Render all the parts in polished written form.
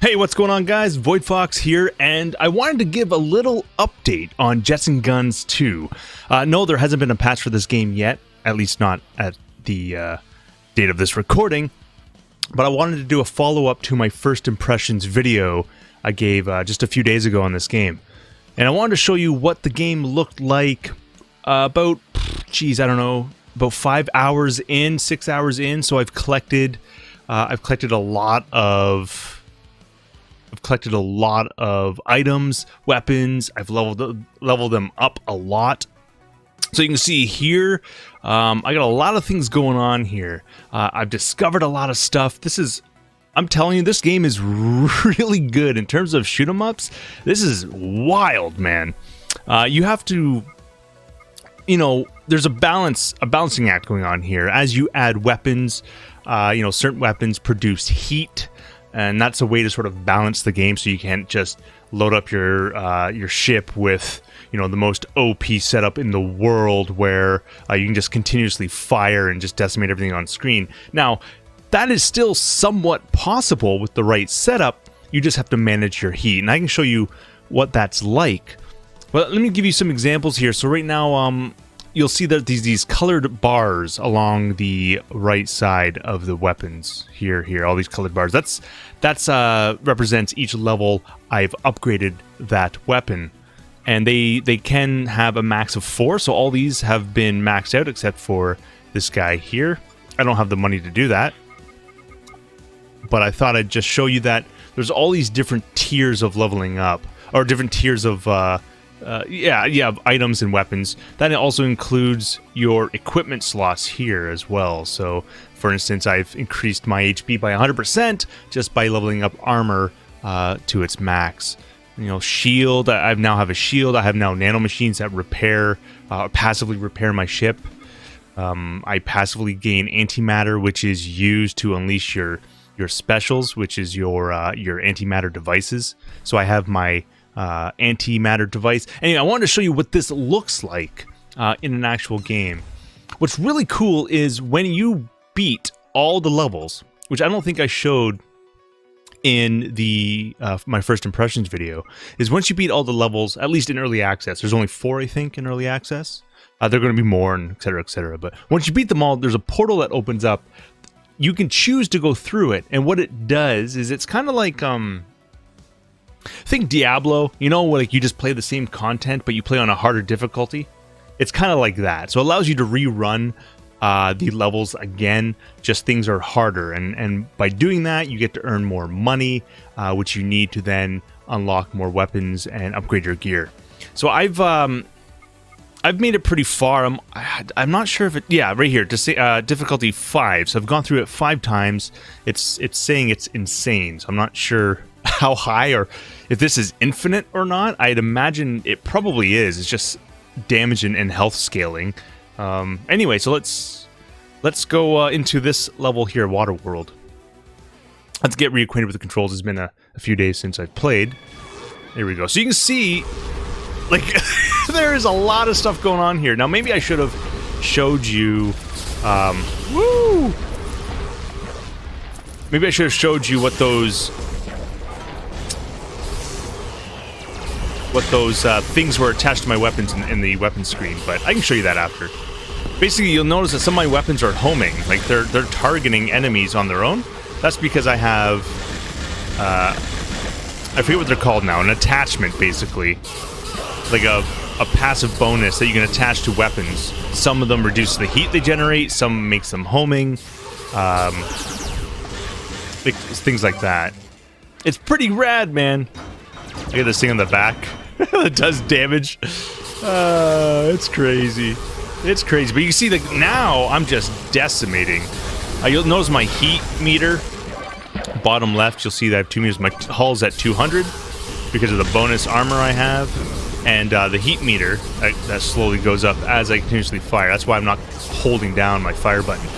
Hey, what's going on, guys? Voidfox here, and I wanted to give a little update on Jets and Guns 2. No, there hasn't been a patch for this game yet, at least not at the date of this recording, but I wanted to do a follow-up to my first impressions video I gave just a few days ago on this game. And I wanted to show you what the game looked like about, I don't know, about 5 hours in, 6 hours in, so I've collected a lot of items, weapons. I've leveled them up a lot. So you can see here, I got a lot of things going on here. I've discovered a lot of stuff. I'm telling you, this game is really good in terms of shoot 'em ups. This is wild, man. You have to, there's a balancing act going on here. As you add weapons, certain weapons produce heat. And that's a way to sort of balance the game, so you can't just load up your ship with the most OP setup in the world, where you can just continuously fire and just decimate everything on screen. Now, that is still somewhat possible with the right setup. You just have to manage your heat, and I can show you what that's like. But let me give you some examples here. So right now, you'll see that these colored bars along the right side of the weapons here, all these colored bars. That's represents each level I've upgraded that weapon, and they can have a max of 4. So all these have been maxed out except for this guy here. I don't have the money to do that, but I thought I'd just show you that there's all these different tiers of leveling up, or different tiers of items and weapons. That also includes your equipment slots here as well. So, for instance, I've increased my HP by 100% just by leveling up armor to its max. Shield. I now have a shield. I have now nanomachines that passively repair my ship. I passively gain antimatter, which is used to unleash your specials, which is your antimatter devices. So I have my antimatter device. Anyway, I wanted to show you what this looks like in an actual game. What's really cool is when you beat all the levels, which I don't think I showed in the my first impressions video, is once you beat all the levels, at least in early access, there's only 4, I think, in early access. There are going to be more, and et cetera, et cetera. But once you beat them all, there's a portal that opens up. You can choose to go through it, and what it does is it's kind of like think Diablo, like you just play the same content, but you play on a harder difficulty. It's kind of like that. So it allows you to rerun the levels again, just things are harder. And by doing that, you get to earn more money, which you need to then unlock more weapons and upgrade your gear. So I've made it pretty far. I'm not sure if right here, to say difficulty 5. So I've gone through it 5 times. It's saying it's insane. So I'm not sure how high, or if this is infinite or not. I'd imagine it probably is. It's just damage and health scaling. Anyway, so let's go into this level here, Water World. Let's get reacquainted with the controls. It's been a few days since I've played. There we go. So you can see, like, there is a lot of stuff going on here. Now, maybe I should have showed you, maybe I should have showed you what those things were attached to my weapons in the weapons screen, but I can show you that after. Basically, you'll notice that some of my weapons are homing, like they're targeting enemies on their own. That's because I have, I forget what they're called now, an attachment, basically. Like a passive bonus that you can attach to weapons. Some of them reduce the heat they generate, some makes them homing, things like that. It's pretty rad, man. I got this thing on the back that does damage. It's crazy. It's crazy. But you can see that now I'm just decimating. You'll notice my heat meter, bottom left, you'll see that I have 2 meters. My hull's at 200 because of the bonus armor I have. And the heat meter, that slowly goes up as I continuously fire. That's why I'm not holding down my fire button.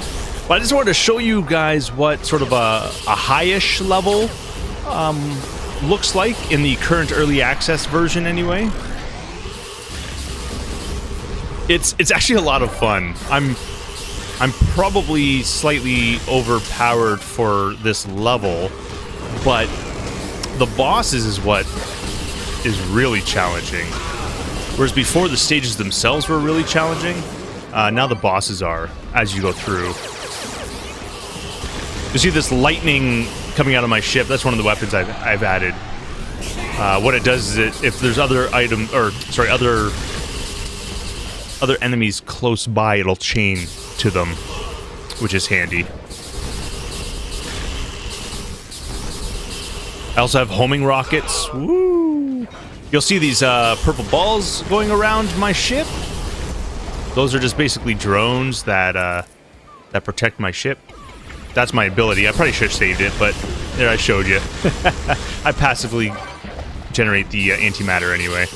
But I just wanted to show you guys what sort of a high-ish level looks like in the current early access version anyway. It's actually a lot of fun. I'm probably slightly overpowered for this level, but the bosses is what is really challenging. Whereas before, the stages themselves were really challenging. Now the bosses are, as you go through. You see this lightning coming out of my ship. That's one of the weapons I've added. What it does is if there's other other enemies close by, it'll chain to them, which is handy. I also have homing rockets. Woo! You'll see these purple balls going around my ship. Those are just basically drones that protect my ship. That's my ability. I probably should have saved it, but there, I showed you. I passively generate the antimatter anyway.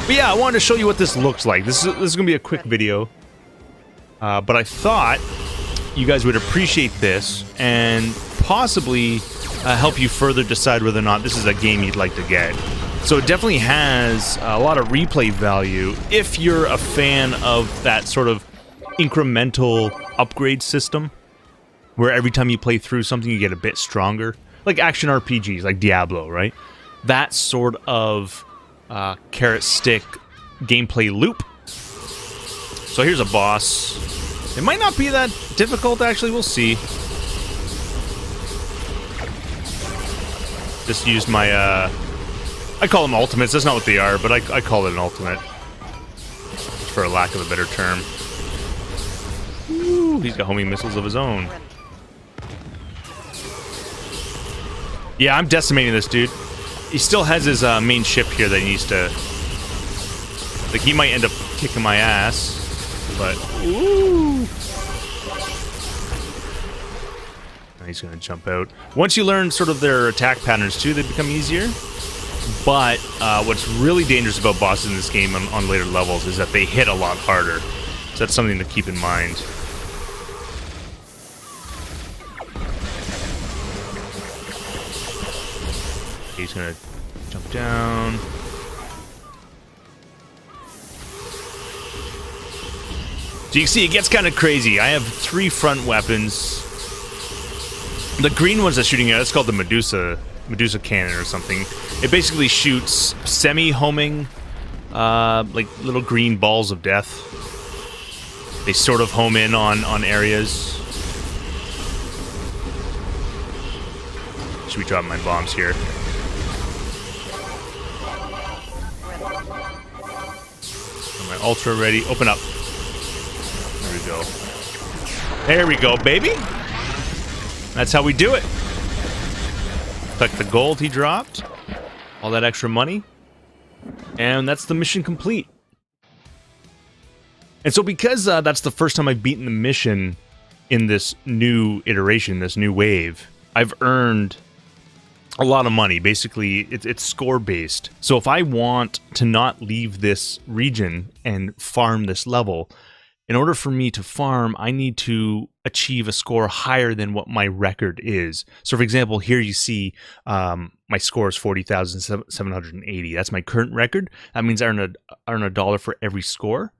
But yeah, I wanted to show you what this looks like. This is going to be a quick video. But I thought you guys would appreciate this and possibly help you further decide whether or not this is a game you'd like to get. So it definitely has a lot of replay value if you're a fan of that sort of incremental upgrade system, where every time you play through something you get a bit stronger, like action RPGs, like Diablo, right? That sort of carrot stick gameplay loop. So here's a boss. It might not be that difficult, actually. We'll see. Just used my I call them ultimates. That's not what they are, but I call it an ultimate, for a lack of a better term. Ooh, he's got homing missiles of his own. Yeah, I'm decimating this dude. He still has his main ship here that he needs to... Like, he might end up kicking my ass, but... Ooh! He's gonna jump out. Once you learn sort of their attack patterns too, they become easier. But what's really dangerous about bosses in this game on later levels is that they hit a lot harder. So that's something to keep in mind. He's gonna jump down. So you can see it gets kind of crazy. I have 3 front weapons. The green one's that's shooting at, it's called the Medusa cannon or something. It basically shoots semi-homing, like little green balls of death. They sort of home in on areas. Should we drop my bombs here? My ultra ready. Open up. There we go. There we go, baby. That's how we do it. Collect the gold he dropped. All that extra money. And that's the mission complete. And so because that's the first time I've beaten the mission in this new iteration, this new wave, I've earned a lot of money. Basically, it's score-based. So if I want to not leave this region and farm this level, in order for me to farm, I need to achieve a score higher than what my record is. So for example, here you see my score is 40,780. That's my current record. That means I earn a dollar for every score.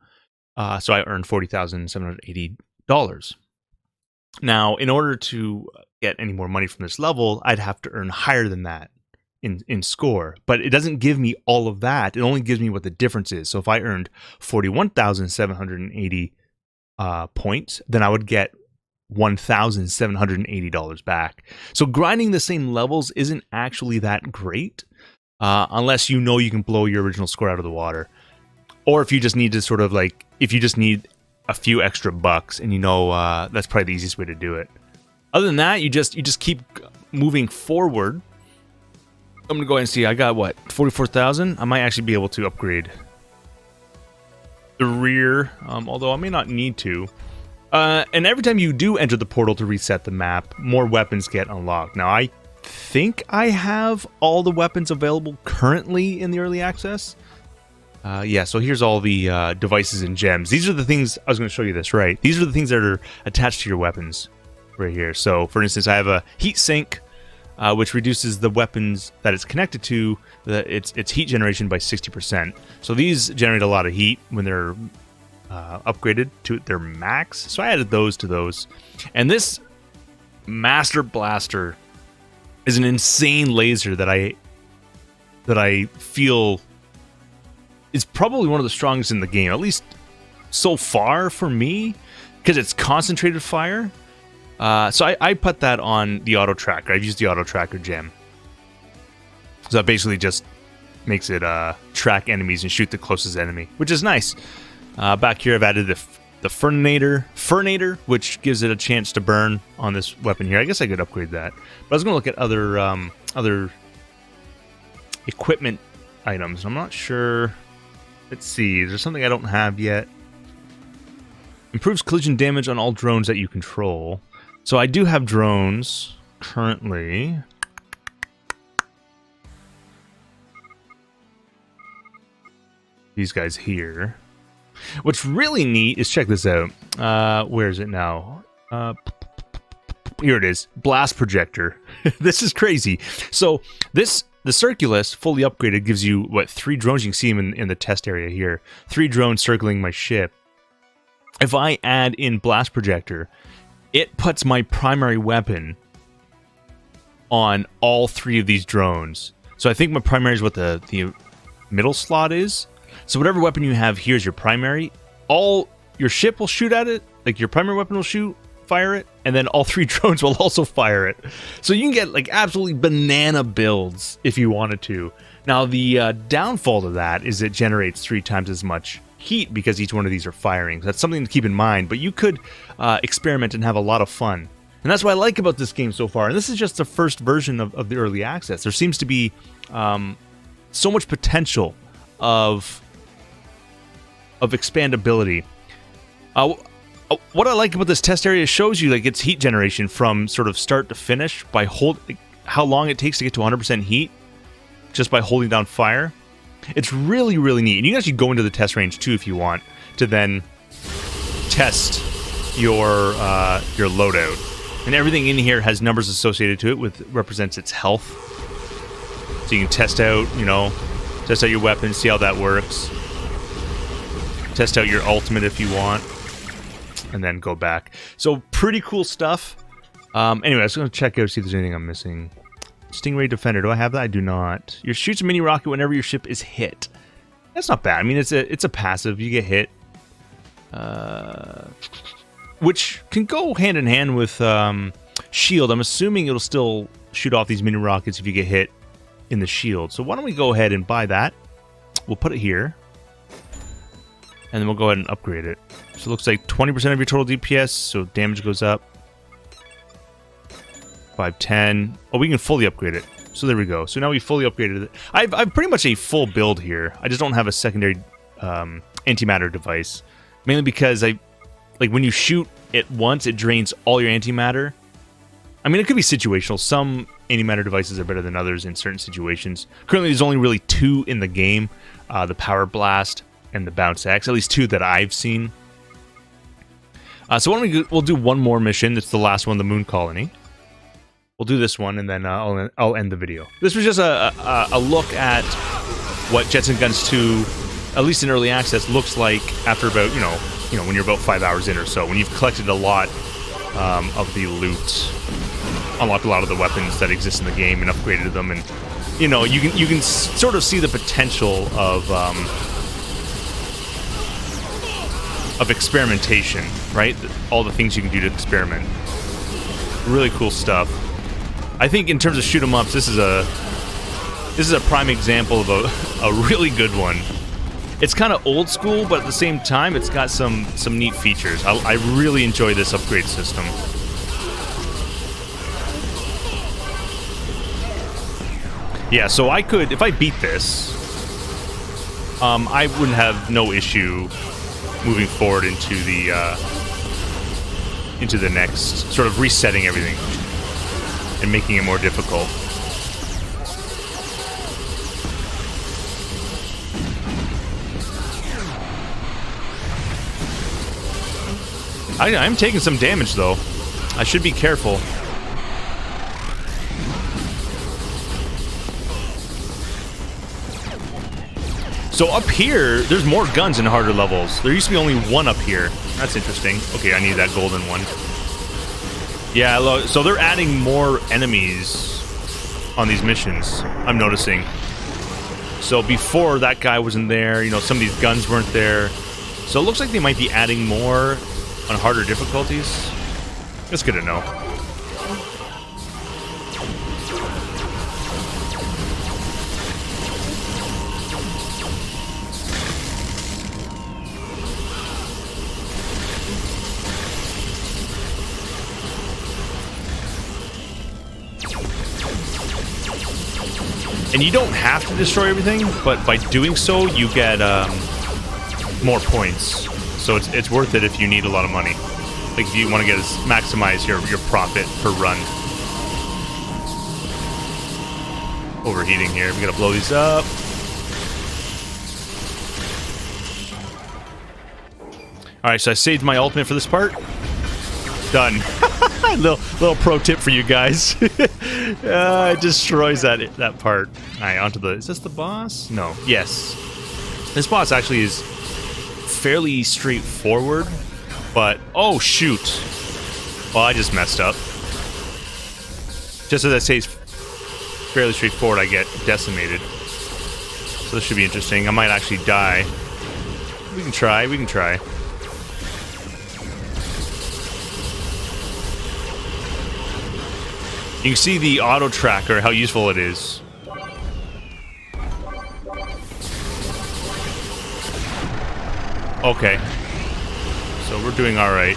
So I earned $40,780. Now, in order to get any more money from this level, I'd have to earn higher than that in score. But it doesn't give me all of that. It only gives me what the difference is. So if I earned 41,780 points, then I would get $1,780 back. So grinding the same levels isn't actually that great, unless you know you can blow your original score out of the water. Or if you just need to sort of like, if you just need a few extra bucks, and you know that's probably the easiest way to do it. Other than that, you just keep moving forward. I'm gonna go ahead and see. I got what, 44,000. I might actually be able to upgrade the rear, although I may not need to. And every time you do enter the portal to reset the map, more weapons get unlocked. Now, I think I have all the weapons available currently in the early access. Yeah, so here's all the devices and gems. These are the things, I was going to show you this, right? These are the things that are attached to your weapons right here. So, for instance, I have a heat sink, which reduces the weapons that it's connected to, its heat generation by 60%. So these generate a lot of heat when they're upgraded to their max. So I added those to those. And this Master Blaster is an insane laser that I feel is probably one of the strongest in the game, at least so far for me, because it's concentrated fire. So I put that on the auto tracker. I've used the auto tracker gem. So that basically just makes it track enemies and shoot the closest enemy, which is nice. Back here I've added the Fernator, which gives it a chance to burn on this weapon here. I guess I could upgrade that. But I was going to look at other equipment items. I'm not sure. Let's see. Is there something I don't have yet? Improves collision damage on all drones that you control. So I do have drones currently. These guys here. What's really neat is, check this out. Where is it now? Here it is. Blast projector. This is crazy. So the Circulus, fully upgraded, gives you, what, 3 drones? You can see them in the test area here. 3 drones circling my ship. If I add in Blast Projector, it puts my primary weapon on all 3 of these drones. So I think my primary is what the middle slot is. So whatever weapon you have here is your primary. All your ship will shoot at it. Like, your primary weapon will fire it, and then all 3 drones will also fire it. So you can get like absolutely banana builds if you wanted to. Now the downfall to that is it generates 3 times as much heat because each one of these are firing. That's something to keep in mind, but you could experiment and have a lot of fun. And that's what I like about this game so far. And this is just the first version of the early access. There seems to be so much potential of expandability. What I like about this test area shows you like its heat generation from sort of start to finish by how long it takes to get to 100% heat just by holding down fire. It's really, really neat. And you can actually go into the test range too if you want to then test your loadout. And everything in here has numbers associated to it, with represents its health. So you can test out your weapon, see how that works. Test out your ultimate if you want, and then go back. So pretty cool stuff. Anyway, I was going to check out, see if there's anything I'm missing. Stingray Defender, do I have that? I do not. Your shoots a mini rocket whenever your ship is hit. That's not bad. I mean, it's a passive. You get hit, which can go hand in hand with shield. I'm assuming it'll still shoot off these mini rockets if you get hit in the shield. So why don't we go ahead and buy that? We'll put it here, and then we'll go ahead and upgrade it. So it looks like 20% of your total DPS, so damage goes up. 510. Oh, we can fully upgrade it. So there we go. So now we fully upgraded it. I've pretty much a full build here. I just don't have a secondary antimatter device. Mainly because when you shoot it once, it drains all your antimatter. I mean, it could be situational. Some antimatter devices are better than others in certain situations. Currently, there's only really 2 in the game. The Power Blast and the Bounce X. At least 2 that I've seen. So why don't we'll do one more mission. That's the last one, the Moon Colony. We'll do this one, and then I'll end the video. This was just a look at what Jets and Guns 2, at least in early access, looks like after about, when you're about 5 hours in or so. When you've collected a lot of the loot, unlocked a lot of the weapons that exist in the game, and upgraded them, and you can sort of see the potential of experimentation, right? All the things you can do to experiment. Really cool stuff. I think in terms of shoot 'em ups, this is a prime example of a really good one. It's kind of old school, but at the same time, it's got some neat features. I really enjoy this upgrade system. Yeah, so I could, if I beat this, I would have no issue moving forward into the next, sort of resetting everything and making it more difficult. I'm taking some damage though. I should be careful. So up here, there's more guns in harder levels. There used to be only 1 up here. That's interesting. Okay, I need that golden one. Yeah, so they're adding more enemies on these missions, I'm noticing. So before, that guy wasn't there, you know, some of these guns weren't there. So it looks like they might be adding more on harder difficulties. That's good to know. And you don't have to destroy everything, but by doing so, you get more points. So it's worth it if you need a lot of money. Like if you want to get maximize your profit per run. Overheating here. We gotta blow these up. Alright, so I saved my ultimate for this part. Done. little pro tip for you guys. It destroys that part. Alright, onto the... Is this the boss? No. Yes. This boss actually is fairly straightforward, but... Oh, shoot. Well, I just messed up. Just as I say it's fairly straightforward, I get decimated. So this should be interesting. I might actually die. We can try, we can try. You can see the auto tracker, how useful it is. Okay. So we're doing alright.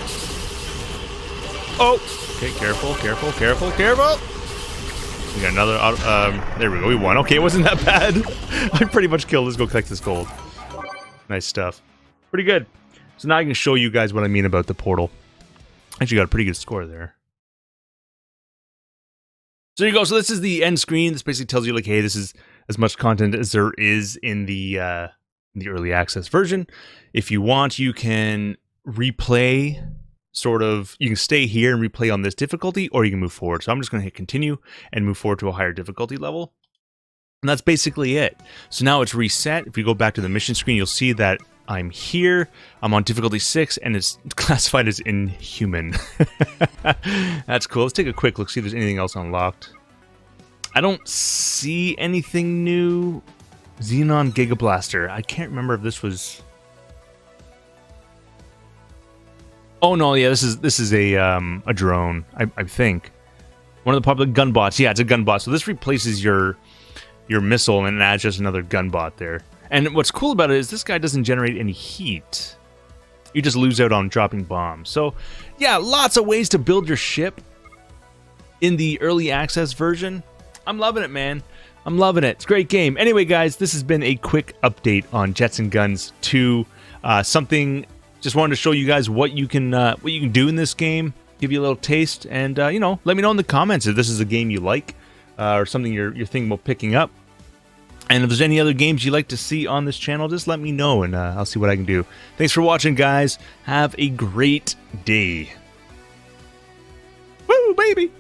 Oh! Okay, careful, careful, careful, careful! We got another auto, there we go, we won. Okay, it wasn't that bad. I pretty much killed. Let's go collect this gold. Nice stuff. Pretty good. So now I can show you guys what I mean about the portal. Actually got a pretty good score there. So there you go. So this is the end screen. This basically tells you, like, hey, this is as much content as there is in the early access version. If you want, you can replay, sort of, you can stay here and replay on this difficulty, or you can move forward. So I'm just going to hit continue and move forward to a higher difficulty level. And that's basically it. So now it's reset. If you go back to the mission screen, you'll see that I'm here. I'm on difficulty 6, and it's classified as inhuman. That's cool. Let's take a quick look, see if there's anything else unlocked. I don't see anything new. Xenon Giga Blaster. I can't remember if this was... Oh no, yeah, this is a drone, I think. One of the popular gun bots. Yeah, it's a gun bot. So this replaces your missile and it adds just another gun bot there. And what's cool about it is this guy doesn't generate any heat. You just lose out on dropping bombs. So, yeah, lots of ways to build your ship in the early access version. I'm loving it, man. I'm loving it. It's a great game. Anyway, guys, this has been a quick update on Jets and Guns 2. Something, just wanted to show you guys what you can do in this game. Give you a little taste, and you know, let me know in the comments if this is a game you like or something you're thinking about picking up. And if there's any other games you'd like to see on this channel, just let me know, and I'll see what I can do. Thanks for watching, guys. Have a great day. Woo, baby!